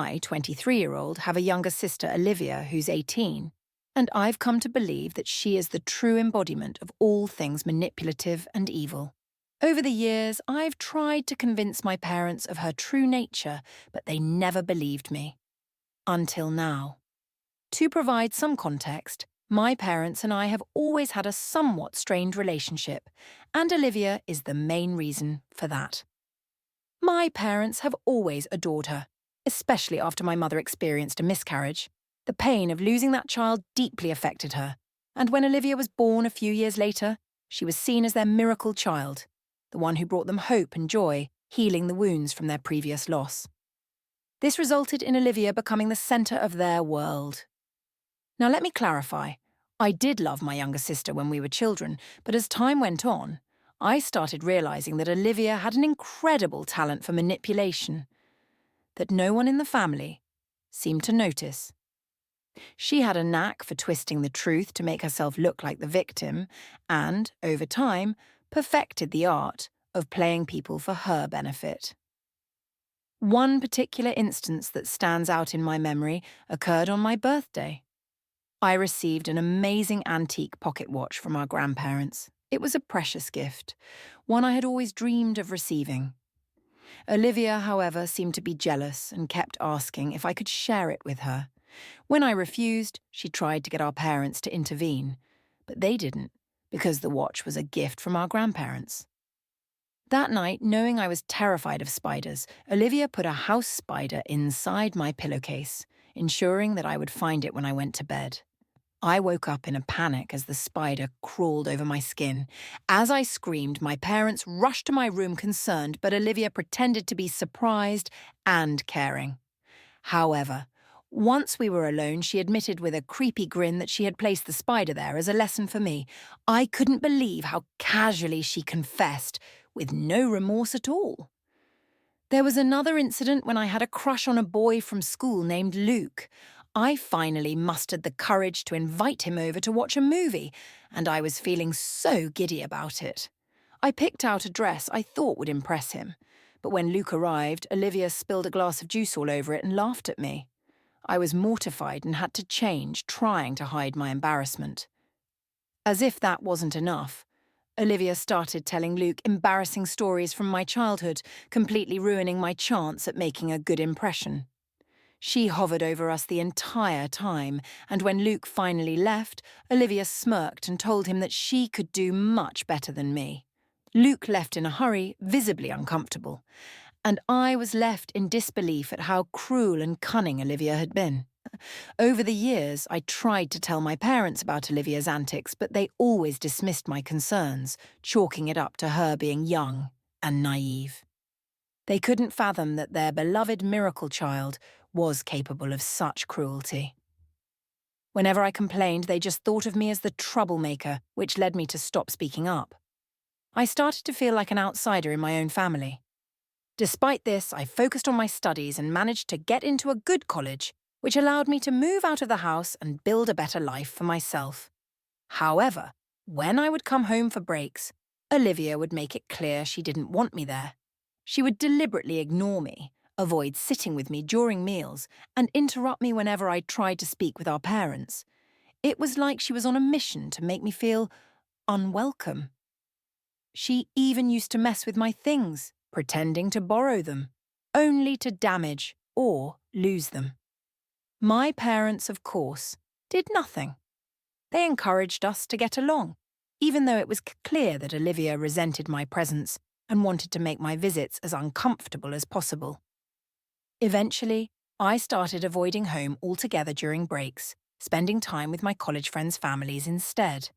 I, 23-year-old, have a younger sister, Olivia, who's 18, and I've come to believe that she is the true embodiment of all things manipulative and evil. Over the years, I've tried to convince my parents of her true nature, but they never believed me. Until now. To provide some context, my parents and I have always had a somewhat strained relationship, and Olivia is the main reason for that. My parents have always adored her, especially after my mother experienced a miscarriage. The pain of losing that child deeply affected her, and when Olivia was born a few years later, she was seen as their miracle child, the one who brought them hope and joy, healing the wounds from their previous loss. This resulted in Olivia becoming the centre of their world. Now let me clarify. I did love my younger sister when we were children, but as time went on, I started realising that Olivia had an incredible talent for manipulation that no one in the family seemed to notice. She had a knack for twisting the truth to make herself look like the victim and, over time, perfected the art of playing people for her benefit. One particular instance that stands out in my memory occurred on my birthday. I received an amazing antique pocket watch from our grandparents. It was a precious gift, one I had always dreamed of receiving. Olivia, however, seemed to be jealous and kept asking if I could share it with her. When I refused, she tried to get our parents to intervene, but they didn't, because the watch was a gift from our grandparents. That night, knowing I was terrified of spiders, Olivia put a house spider inside my pillowcase, ensuring that I would find it when I went to bed. I woke up in a panic as the spider crawled over my skin. As I screamed, my parents rushed to my room concerned, but Olivia pretended to be surprised and caring. However, once we were alone, she admitted with a creepy grin that she had placed the spider there as a lesson for me. I couldn't believe how casually she confessed, with no remorse at all. There was another incident when I had a crush on a boy from school named Luke. I finally mustered the courage to invite him over to watch a movie, and I was feeling so giddy about it. I picked out a dress I thought would impress him, but when Luke arrived, Olivia spilled a glass of juice all over it and laughed at me. I was mortified and had to change, trying to hide my embarrassment. As if that wasn't enough, Olivia started telling Luke embarrassing stories from my childhood, completely ruining my chance at making a good impression. She hovered over us the entire time, and when Luke finally left, Olivia smirked and told him that she could do much better than me. Luke left in a hurry, visibly uncomfortable, and I was left in disbelief at how cruel and cunning Olivia had been. Over the years, I tried to tell my parents about Olivia's antics, but they always dismissed my concerns, chalking it up to her being young and naive. They couldn't fathom that their beloved miracle child was capable of such cruelty. Whenever I complained, they just thought of me as the troublemaker, which led me to stop speaking up. I started to feel like an outsider in my own family. Despite this, I focused on my studies and managed to get into a good college, which allowed me to move out of the house and build a better life for myself. However, when I would come home for breaks, Olivia would make it clear she didn't want me there. She would deliberately ignore me, avoid sitting with me during meals, and interrupt me whenever I tried to speak with our parents. It was like she was on a mission to make me feel unwelcome. She even used to mess with my things, pretending to borrow them, only to damage or lose them. My parents, of course, did nothing. They encouraged us to get along, even though it was clear that Olivia resented my presence and wanted to make my visits as uncomfortable as possible. Eventually, I started avoiding home altogether during breaks, spending time with my college friends' families instead.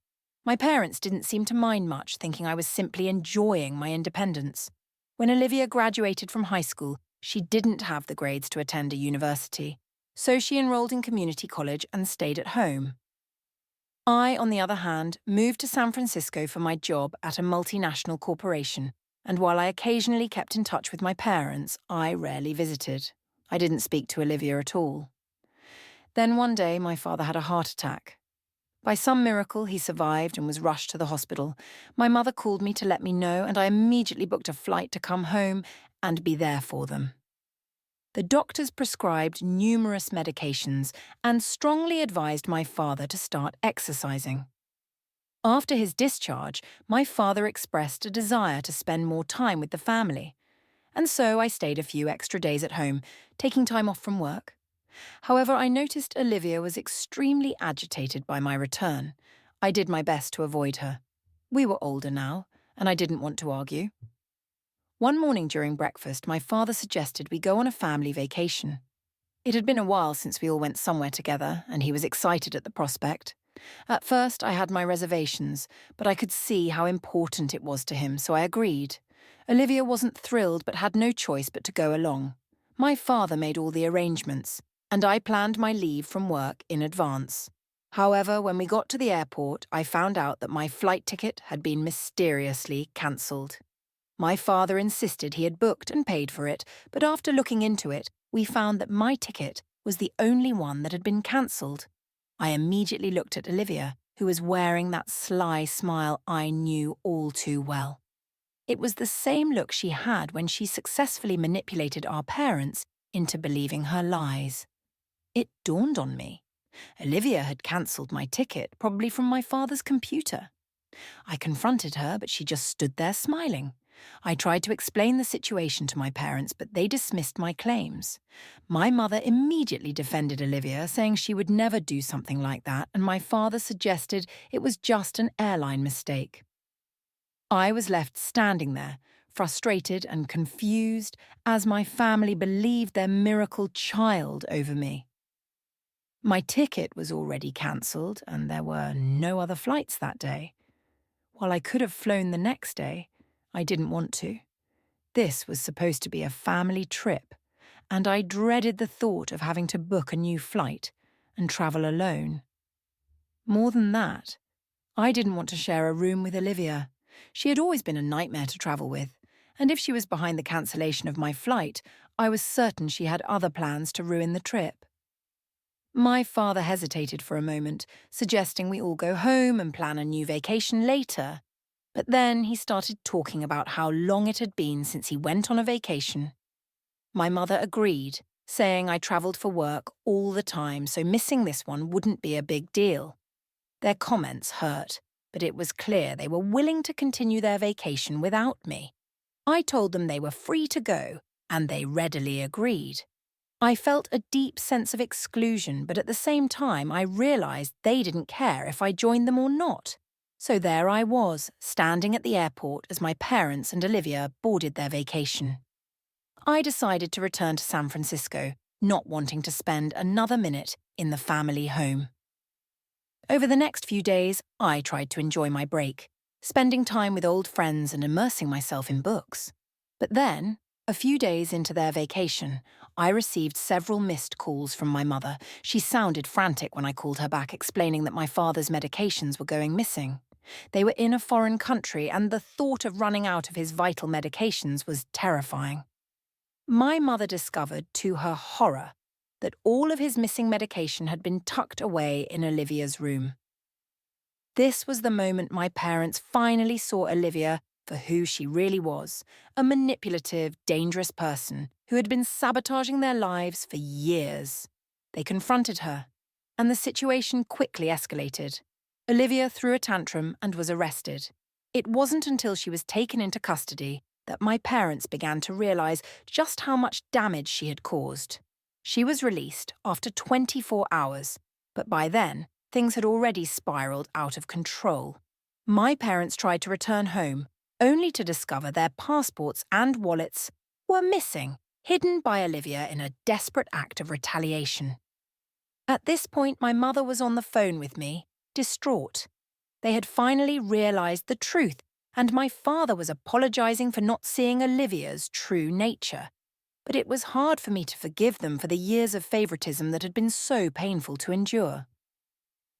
My parents didn't seem to mind much, thinking I was simply enjoying my independence. When Olivia graduated from high school, she didn't have the grades to attend a university, so she enrolled in community college and stayed at home. I, on the other hand, moved to San Francisco for my job at a multinational corporation, and while I occasionally kept in touch with my parents, I rarely visited. I didn't speak to Olivia at all. Then one day, my father had a heart attack. By some miracle, he survived and was rushed to the hospital. My mother called me to let me know, and I immediately booked a flight to come home and be there for them. The doctors prescribed numerous medications and strongly advised my father to start exercising. After his discharge, my father expressed a desire to spend more time with the family, and so I stayed a few extra days at home, taking time off from work. However, I noticed Olivia was extremely agitated by my return. I did my best to avoid her. We were older now, and I didn't want to argue. One morning during breakfast, my father suggested we go on a family vacation. It had been a while since we all went somewhere together, and he was excited at the prospect. At first, I had my reservations, but I could see how important it was to him, so I agreed. Olivia wasn't thrilled but had no choice but to go along. My father made all the arrangements, and I planned my leave from work in advance. However, when we got to the airport, I found out that my flight ticket had been mysteriously cancelled. My father insisted he had booked and paid for it, but after looking into it, we found that my ticket was the only one that had been cancelled. I immediately looked at Olivia, who was wearing that sly smile I knew all too well. It was the same look she had when she successfully manipulated our parents into believing her lies. It dawned on me. Olivia had cancelled my ticket, probably from my father's computer. I confronted her, but she just stood there smiling. I tried to explain the situation to my parents, but they dismissed my claims. My mother immediately defended Olivia, saying she would never do something like that, and my father suggested it was just an airline mistake. I was left standing there, frustrated and confused, as my family believed their miracle child over me. My ticket was already cancelled, and there were no other flights that day. While I could have flown the next day, I didn't want to. This was supposed to be a family trip, and I dreaded the thought of having to book a new flight and travel alone. More than that, I didn't want to share a room with Olivia. She had always been a nightmare to travel with, and if she was behind the cancellation of my flight, I was certain she had other plans to ruin the trip. My father hesitated for a moment, suggesting we all go home and plan a new vacation later. But then he started talking about how long it had been since he went on a vacation. My mother agreed, saying I travelled for work all the time, so missing this one wouldn't be a big deal. Their comments hurt, but it was clear they were willing to continue their vacation without me. I told them they were free to go, and they readily agreed. I felt a deep sense of exclusion, but at the same time I realised they didn't care if I joined them or not. So there I was, standing at the airport as my parents and Olivia boarded their vacation. I decided to return to San Francisco, not wanting to spend another minute in the family home. Over the next few days, I tried to enjoy my break, spending time with old friends and immersing myself in books. But then, a few days into their vacation, I received several missed calls from my mother. She sounded frantic when I called her back, explaining that my father's medications were going missing. They were in a foreign country, and the thought of running out of his vital medications was terrifying. My mother discovered, to her horror, that all of his missing medication had been tucked away in Olivia's room. This was the moment my parents finally saw Olivia for who she really was, a manipulative, dangerous person who had been sabotaging their lives for years. They confronted her, and the situation quickly escalated. Olivia threw a tantrum and was arrested. It wasn't until she was taken into custody that my parents began to realize just how much damage she had caused. She was released after 24 hours, but by then, things had already spiraled out of control. My parents tried to return home, only to discover their passports and wallets were missing, hidden by Olivia in a desperate act of retaliation. At this point, my mother was on the phone with me, distraught. They had finally realized the truth, and my father was apologizing for not seeing Olivia's true nature. But it was hard for me to forgive them for the years of favoritism that had been so painful to endure.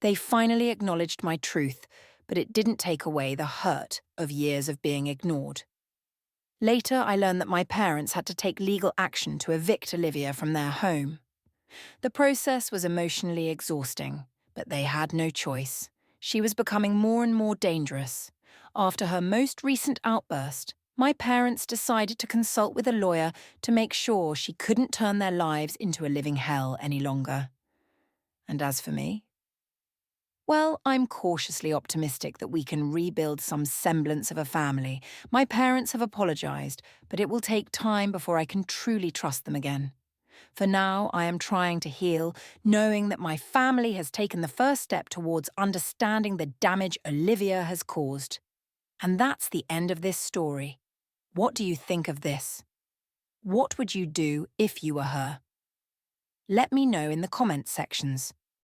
They finally acknowledged my truth, but it didn't take away the hurt of years of being ignored. Later, I learned that my parents had to take legal action to evict Olivia from their home. The process was emotionally exhausting, but they had no choice. She was becoming more and more dangerous. After her most recent outburst, My parents decided to consult with a lawyer to make sure she couldn't turn their lives into a living hell any longer. And as for me? Well, I'm cautiously optimistic that we can rebuild some semblance of a family. My parents have apologised, but it will take time before I can truly trust them again. For now, I am trying to heal, knowing that my family has taken the first step towards understanding the damage Olivia has caused. And that's the end of this story. What do you think of this? What would you do if you were her? Let me know in the comments sections.